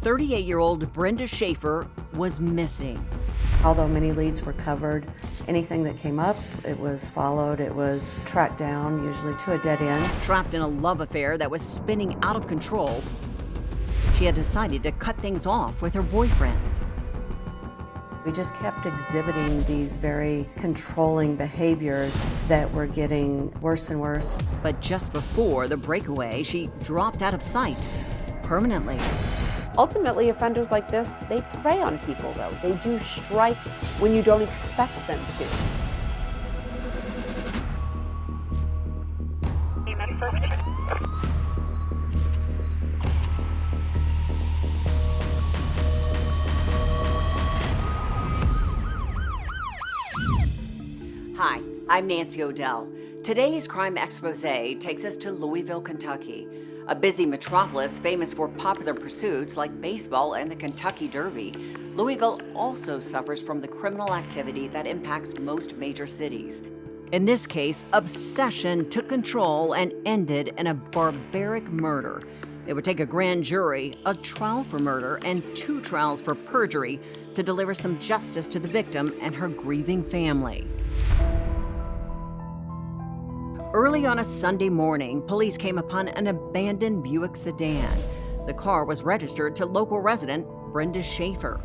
38-year-old Brenda Schaefer was missing. Although many leads were covered, anything that came up, it was followed, it was tracked down, usually to a dead end. Trapped in a love affair that was spinning out of control, she had decided to cut things off with her boyfriend. We just kept exhibiting these very controlling behaviors that were getting worse and worse. But just before the breakaway, she dropped out of sight permanently. Ultimately, offenders like this, they prey on people, though. They do strike when you don't expect them to. Hi, I'm Nancy O'Dell. Today's Crime Exposé takes us to Louisville, Kentucky, a busy metropolis famous for popular pursuits like baseball and the Kentucky Derby. Louisville also suffers from the criminal activity that impacts most major cities. In this case, obsession took control and ended in a barbaric murder. It would take a grand jury, a trial for murder, and 2 trials for perjury to deliver some justice to the victim and her grieving family. Early on a Sunday morning, police came upon an abandoned Buick sedan. The car was registered to local resident Brenda Schaefer.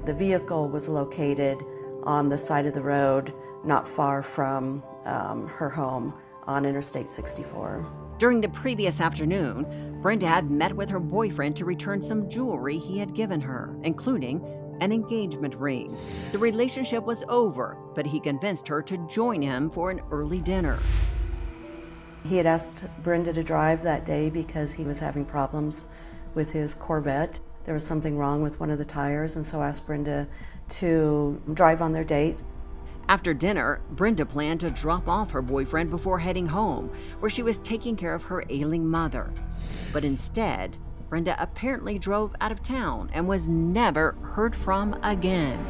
The vehicle was located on the side of the road, not far from her home on Interstate 64. During the previous afternoon, Brenda had met with her boyfriend to return some jewelry he had given her, including an engagement ring. The relationship was over, but he convinced her to join him for an early dinner. He had asked Brenda to drive that day because he was having problems with his Corvette. There was something wrong with one of the tires, and so asked Brenda to drive on their date. After dinner, Brenda planned to drop off her boyfriend before heading home, where she was taking care of her ailing mother. But instead, Brenda apparently drove out of town and was never heard from again.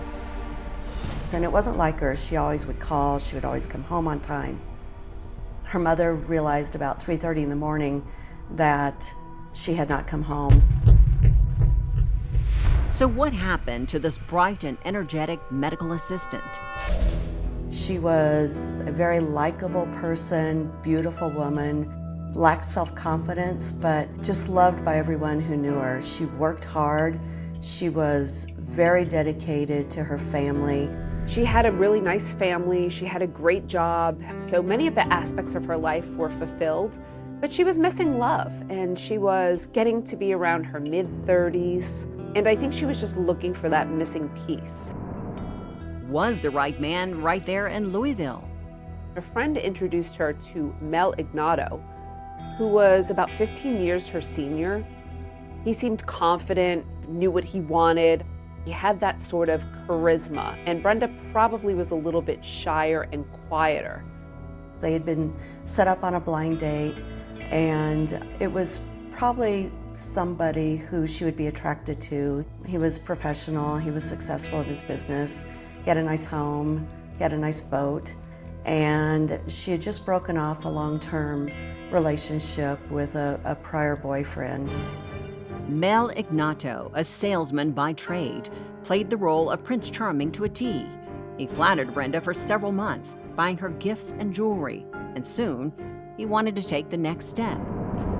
And it wasn't like her. She always would call. She would always come home on time. Her mother realized about 3:30 in the morning that she had not come home. So what happened to this bright and energetic medical assistant? She was a very likable person, beautiful woman, lacked self-confidence, but just loved by everyone who knew her. She worked hard. She was very dedicated to her family. She had a really nice family. She had a great job. So many of the aspects of her life were fulfilled, but she was missing love, and she was getting to be around her mid-30s. And I think she was just looking for that missing piece. Was the right man right there in Louisville? A friend introduced her to Mel Ignatow, who was about 15 years her senior. He seemed confident, knew what he wanted. He had that sort of charisma, and Brenda probably was a little bit shyer and quieter. They had been set up on a blind date, and it was probably somebody who she would be attracted to. He was professional, he was successful at his business, he had a nice home, he had a nice boat, and she had just broken off a long-term relationship with a prior boyfriend. Mel Ignatow, a salesman by trade, played the role of Prince Charming to a T. He flattered Brenda for several months, buying her gifts and jewelry, and soon he wanted to take the next step.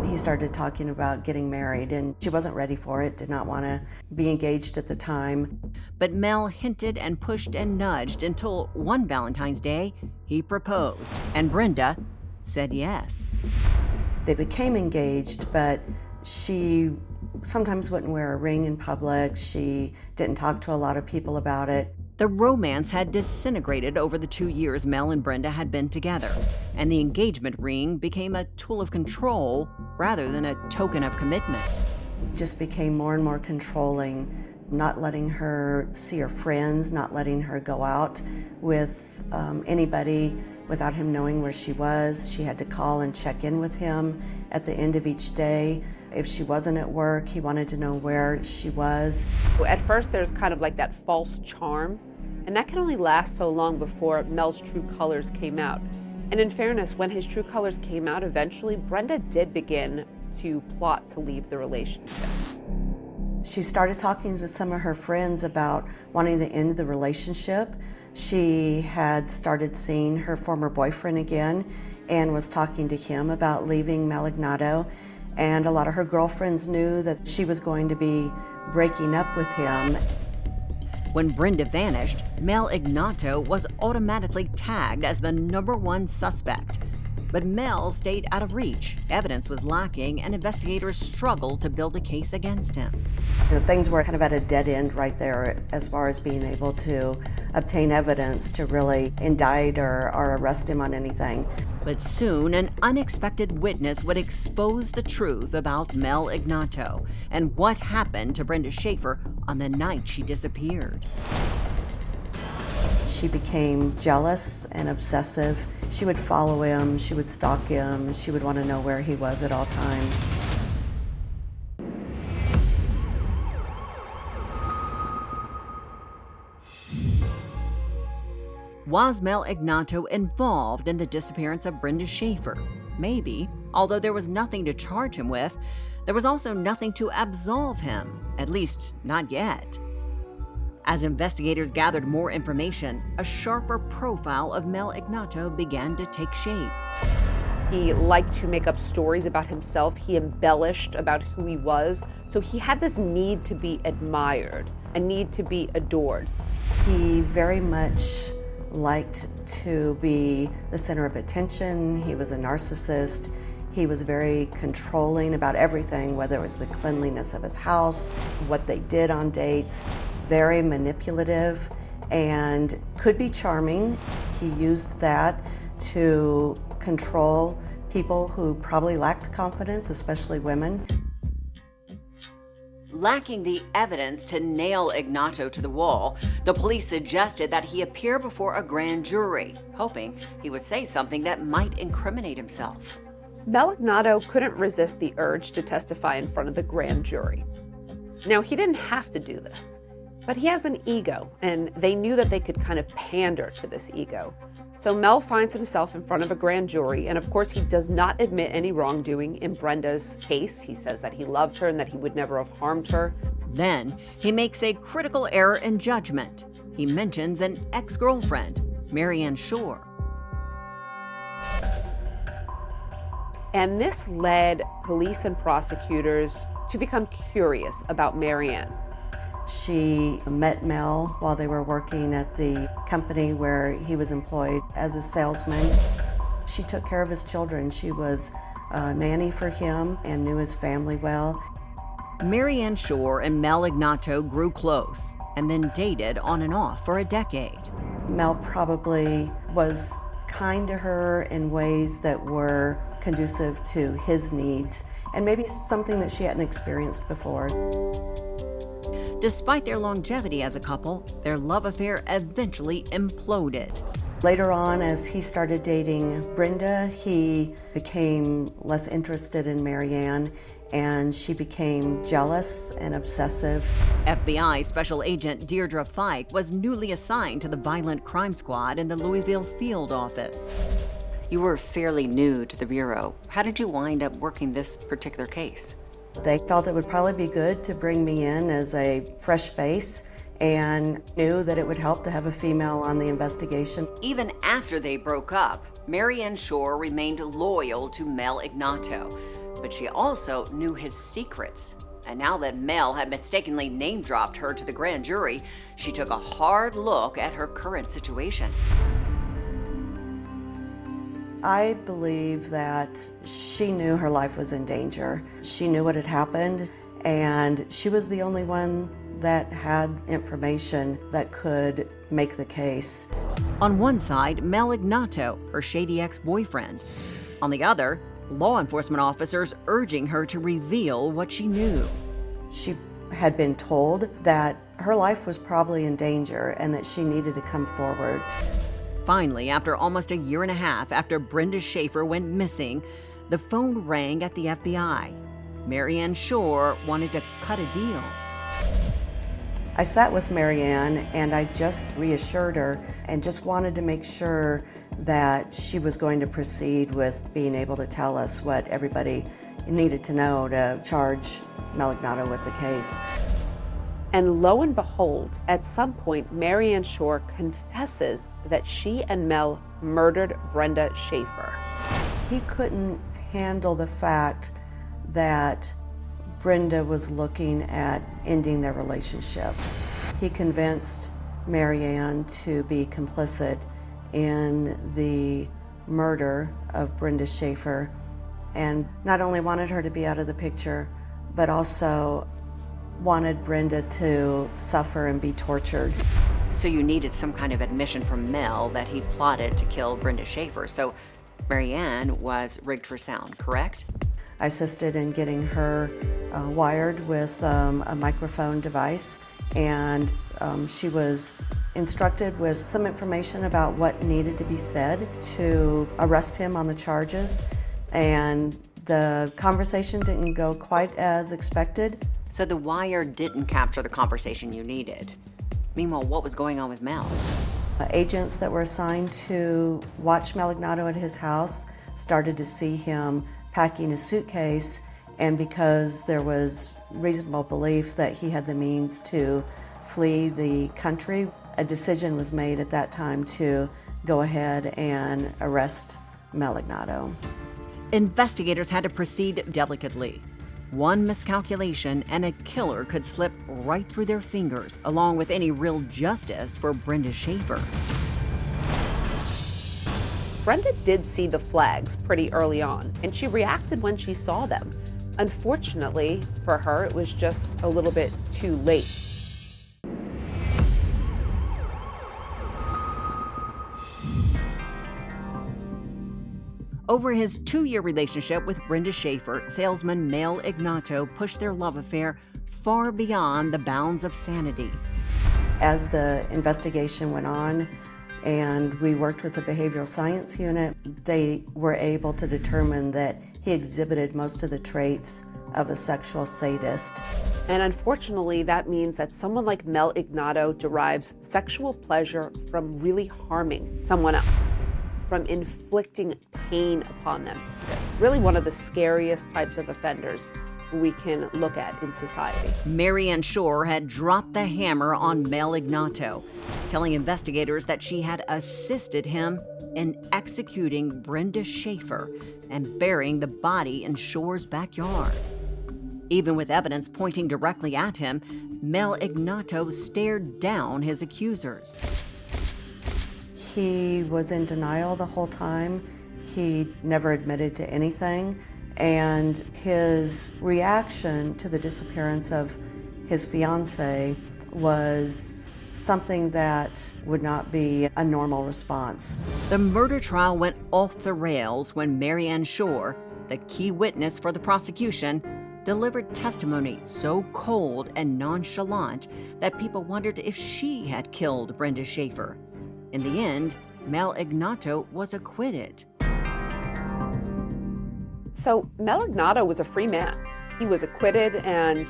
He started talking about getting married, and she wasn't ready for it, did not want to be engaged at the time. But Mel hinted and pushed and nudged until one Valentine's Day, he proposed, and Brenda said yes. They became engaged, but she sometimes wouldn't wear a ring in public. She didn't talk to a lot of people about it. The romance had disintegrated over the 2 years Mel and Brenda had been together, and the engagement ring became a tool of control rather than a token of commitment. Just became more and more controlling, not letting her see her friends, not letting her go out with anybody without him knowing where she was. She had to call and check in with him at the end of each day. If she wasn't at work, he wanted to know where she was. At first, there's kind of like that false charm, and that can only last so long before Mel's true colors came out. And in fairness, when his true colors came out eventually, Brenda did begin to plot to leave the relationship. She started talking to some of her friends about wanting to end the relationship. She had started seeing her former boyfriend again and was talking to him about leaving Mel Ignatow. And a lot of her girlfriends knew that she was going to be breaking up with him. When Brenda vanished, Mel Ignatow was automatically tagged as the #1 suspect. But Mel stayed out of reach. Evidence was lacking, and investigators struggled to build a case against him. Things were kind of at a dead end right there as far as being able to obtain evidence to really indict or arrest him on anything. But soon, an unexpected witness would expose the truth about Mel Ignatow and what happened to Brenda Schaefer on the night she disappeared. She became jealous and obsessive. She would follow him, she would stalk him, she would want to know where he was at all times. Was Mel Ignatow involved in the disappearance of Brenda Schaefer? Maybe. Although there was nothing to charge him with, there was also nothing to absolve him, at least not yet. As investigators gathered more information, a sharper profile of Mel Ignatow began to take shape. He liked to make up stories about himself. He embellished about who he was. So he had this need to be admired, a need to be adored. He very much liked to be the center of attention. He was a narcissist. He was very controlling about everything, whether it was the cleanliness of his house, what they did on dates. Very manipulative and could be charming. He used that to control people who probably lacked confidence, especially women. Lacking the evidence to nail Ignatow to the wall, the police suggested that he appear before a grand jury, hoping he would say something that might incriminate himself. Mel Ignatow couldn't resist the urge to testify in front of the grand jury. Now, he didn't have to do this, but he has an ego, and they knew that they could kind of pander to this ego. So Mel finds himself in front of a grand jury, and of course he does not admit any wrongdoing in Brenda's case. He says that he loved her and that he would never have harmed her. Then he makes a critical error in judgment. He mentions an ex-girlfriend, Marianne Shore. And this led police and prosecutors to become curious about Marianne. She met Mel while they were working at the company where he was employed as a salesman. She took care of his children. She was a nanny for him and knew his family well. Marianne Shore and Mel Ignatow grew close and then dated on and off for a decade. Mel probably was kind to her in ways that were conducive to his needs and maybe something that she hadn't experienced before. Despite their longevity as a couple, their love affair eventually imploded. Later on, as he started dating Brenda, he became less interested in Marianne, and she became jealous and obsessive. FBI Special Agent Deirdre Fike was newly assigned to the Violent Crime Squad in the Louisville field office. You were fairly new to the Bureau. How did you wind up working this particular case? They felt it would probably be good to bring me in as a fresh face and knew that it would help to have a female on the investigation. Even after they broke up, Marianne Shore remained loyal to Mel Ignatow, but she also knew his secrets. And now that Mel had mistakenly name-dropped her to the grand jury, she took a hard look at her current situation. I believe that she knew her life was in danger. She knew what had happened, and she was the only one that had information that could make the case. On one side, Mel Ignatow, her shady ex-boyfriend. On the other, law enforcement officers urging her to reveal what she knew. She had been told that her life was probably in danger and that she needed to come forward. Finally, after almost a year and a half after Brenda Schaefer went missing, the phone rang at the FBI. Marianne Shore wanted to cut a deal. I sat with Marianne and I just reassured her and just wanted to make sure that she was going to proceed with being able to tell us what everybody needed to know to charge Mel Ignatow with the case. And lo and behold, at some point, Marianne Shore confesses that she and Mel murdered Brenda Schaefer. He couldn't handle the fact that Brenda was looking at ending their relationship. He convinced Marianne to be complicit in the murder of Brenda Schaefer, and not only wanted her to be out of the picture, but also wanted Brenda to suffer and be tortured. So you needed some kind of admission from Mel that he plotted to kill Brenda Schaefer. So Marianne was rigged for sound, correct? I assisted in getting her wired with a microphone device, and she was instructed with some information about what needed to be said to arrest him on the charges, and the conversation didn't go quite as expected. So the wire didn't capture the conversation you needed. Meanwhile, what was going on with Mel? Agents that were assigned to watch Mel Ignatow at his house started to see him packing a suitcase, and because there was reasonable belief that he had the means to flee the country, a decision was made at that time to go ahead and arrest Mel Ignatow. Investigators had to proceed delicately. One miscalculation and a killer could slip right through their fingers, along with any real justice for Brenda Schaefer. Brenda did see the flags pretty early on, and she reacted when she saw them. Unfortunately for her, it was just a little bit too late. Over his 2-year relationship with Brenda Schaefer, salesman Mel Ignatow pushed their love affair far beyond the bounds of sanity. As the investigation went on and we worked with the behavioral science unit, they were able to determine that he exhibited most of the traits of a sexual sadist. And unfortunately, that means that someone like Mel Ignatow derives sexual pleasure from really harming someone else, from inflicting pain upon them. It's really one of the scariest types of offenders we can look at in society. Marianne Shore had dropped the hammer on Mel Ignatow, telling investigators that she had assisted him in executing Brenda Schaefer and burying the body in Shore's backyard. Even with evidence pointing directly at him, Mel Ignatow stared down his accusers. He was in denial the whole time. He never admitted to anything. And his reaction to the disappearance of his fiancée was something that would not be a normal response. The murder trial went off the rails when Marianne Shore, the key witness for the prosecution, delivered testimony so cold and nonchalant that people wondered if she had killed Brenda Schaefer. In the end, Mel Ignatow was acquitted. So Mel Ignatow was a free man. He was acquitted, and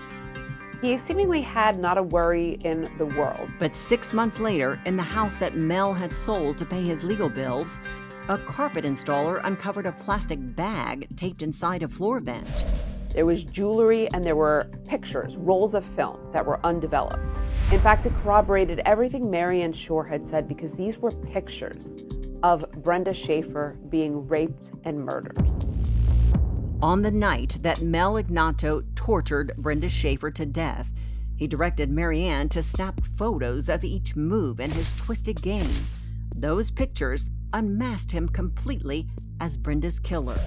he seemingly had not a worry in the world. But 6 months later, in the house that Mel had sold to pay his legal bills, a carpet installer uncovered a plastic bag taped inside a floor vent. There was jewelry and there were pictures, rolls of film that were undeveloped. In fact, it corroborated everything Marianne Shore had said, because these were pictures of Brenda Schaefer being raped and murdered. On the night that Mel Ignatow tortured Brenda Schaefer to death, he directed Marianne to snap photos of each move in his twisted game. Those pictures unmasked him completely as Brenda's killer.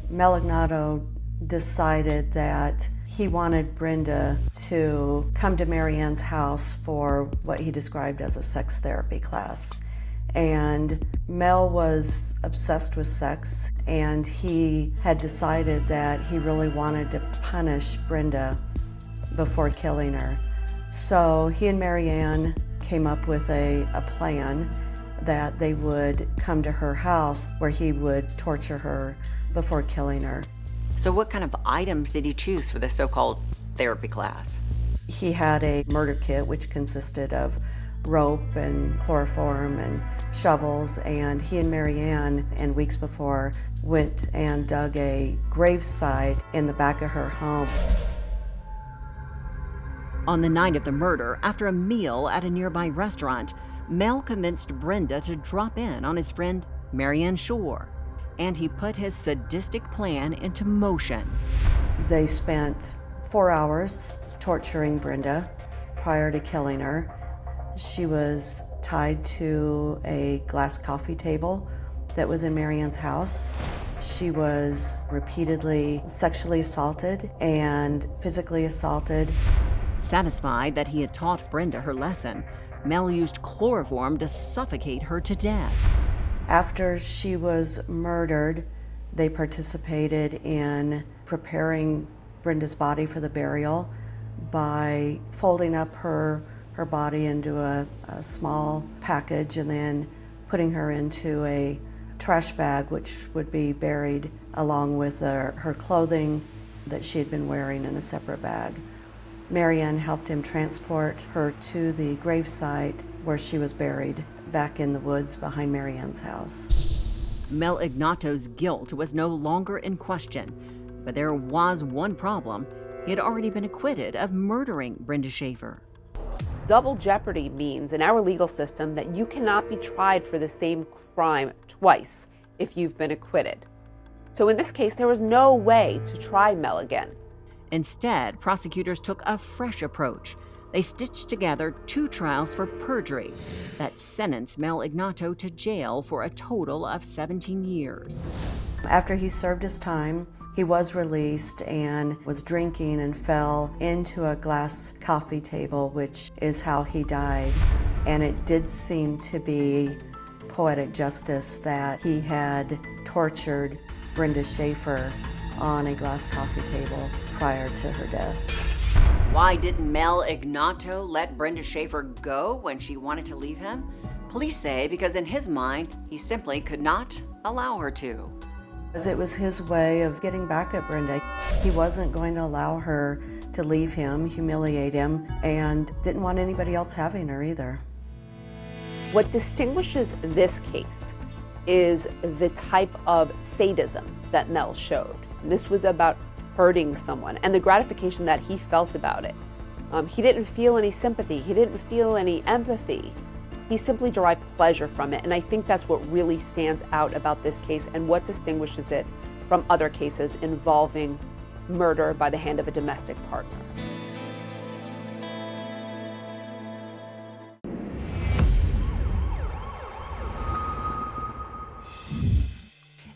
Mel Ignatow decided that he wanted Brenda to come to Marianne's house for what he described as a sex therapy class. And Mel was obsessed with sex, and he had decided that he really wanted to punish Brenda before killing her. So he and Marianne came up with a plan that they would come to her house where he would torture her before killing her. So what kind of items did he choose for the so-called therapy class? He had a murder kit which consisted of rope and chloroform and shovels, and he and Marianne, and weeks before, went and dug a gravesite in the back of her home. On the night of the murder, after a meal at a nearby restaurant, Mel convinced Brenda to drop in on his friend Marianne Shore, and he put his sadistic plan into motion. They spent 4 hours torturing Brenda prior to killing her. She was tied to a glass coffee table that was in Marianne's house. She was repeatedly sexually assaulted and physically assaulted. Satisfied that he had taught Brenda her lesson, Mel used chloroform to suffocate her to death. After she was murdered, they participated in preparing Brenda's body for the burial by folding up her body into a small package and then putting her into a trash bag, which would be buried along with her clothing that she had been wearing in a separate bag. Marianne helped him transport her to the gravesite where she was buried, back in the woods behind Marianne's house. Mel Ignatow's guilt was no longer in question, but there was one problem. He had already been acquitted of murdering Brenda Schaefer. Double jeopardy means in our legal system that you cannot be tried for the same crime twice if you've been acquitted. So in this case, there was no way to try Mel again. Instead, prosecutors took a fresh approach. They stitched together 2 trials for perjury that sentenced Mel Ignatow to jail for a total of 17 years. After he served his time, he was released and was drinking and fell into a glass coffee table, which is how he died. And it did seem to be poetic justice that he had tortured Brenda Schaefer on a glass coffee table prior to her death. Why didn't Mel Ignatow let Brenda Schaefer go when she wanted to leave him? Police say because in his mind, he simply could not allow her to. Because it was his way of getting back at Brenda. He wasn't going to allow her to leave him, humiliate him, and didn't want anybody else having her either. What distinguishes this case is the type of sadism that Mel showed. This was about hurting someone and the gratification that he felt about it. He didn't feel any sympathy. He didn't feel any empathy. He simply derived pleasure from it. And I think that's what really stands out about this case and what distinguishes it from other cases involving murder by the hand of a domestic partner.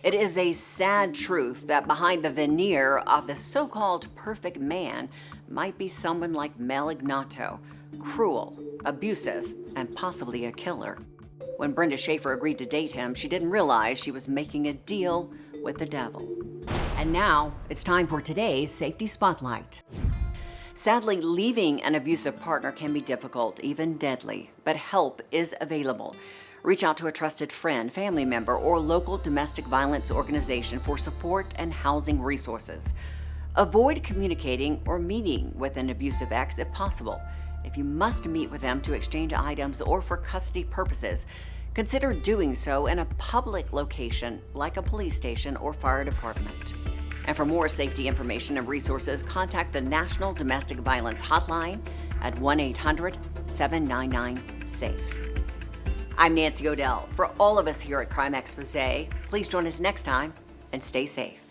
It is a sad truth that behind the veneer of the so-called perfect man might be someone like Mel Ignatow, cruel, abusive, and possibly a killer. When Brenda Schaefer agreed to date him, she didn't realize she was making a deal with the devil. And now it's time for today's Safety Spotlight. Sadly, leaving an abusive partner can be difficult, even deadly, but help is available. Reach out to a trusted friend, family member, or local domestic violence organization for support and housing resources. Avoid communicating or meeting with an abusive ex if possible. If you must meet with them to exchange items or for custody purposes, consider doing so in a public location like a police station or fire department. And for more safety information and resources, contact the National Domestic Violence Hotline at 1-800-799-SAFE. I'm Nancy O'Dell. For all of us here at Crime Exposé, please join us next time and stay safe.